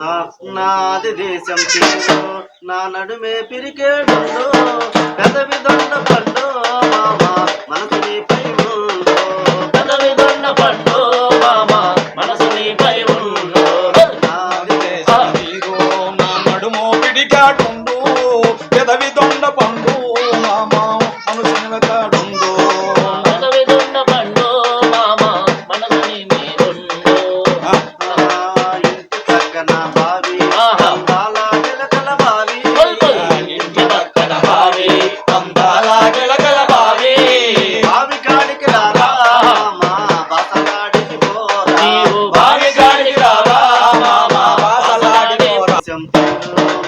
నాది దేశం తీరు నా నడుమే పిరికేడుండు పెదవి దొండ పండు మామ మనసు నీపై ఉండు పెదవి దొండ పండు మామ మనసు నీపై ఉండు నాది దేశం తీరు నా నడుము పిడికాడుండు పెదవి దొండ పండు మామ మనసు నిలకాడుండు పెదవి దొండ పండు మామ మనసు నీ మీరుండు ఇంటి పక్కన బావి అందాల గిలకల బావి ఇంటి పక్కన బావి అందాల గిలకల బావి బావి కాడికి రారా మామ బాసలాడికి పోరా నీవు బావి కాడికి రావా మామ బాసలాడి పోరా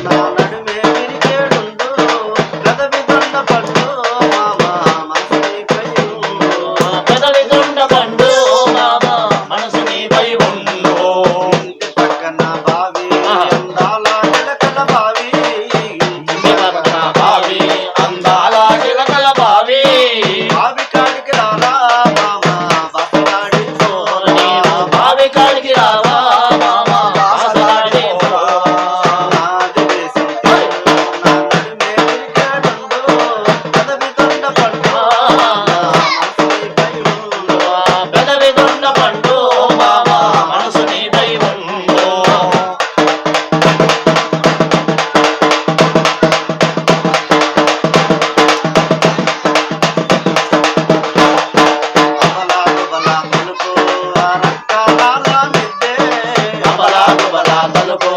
నా నడుమే పిరికేడుండు పెదవి దొండ పండు మామ మనసు నీపై ఉండు పెదవి దొండ పండు మామ మనసు నీపై ఉండు ఇంటి పక్కన బావి అందాల గిలకల బావి ఇంటి పక్కన బావి అందాల గిలకల బావి బావి కాడికి రారా మామ బాసలాడికి పోరా నీవు బావి కాడికి రావా మామ బాసలాడి పోరా నాది దేశం నా నడుమే పిరికేడుండు పెదవి దొండ పండు మనసు నీపై ఉండు పెదవి దొండ పండు మామ మనసు నీపై ఉండు అబలా గుబలా తలుపు ఆ రక్తాల మిద్దె అబలా గుబలా తలుపు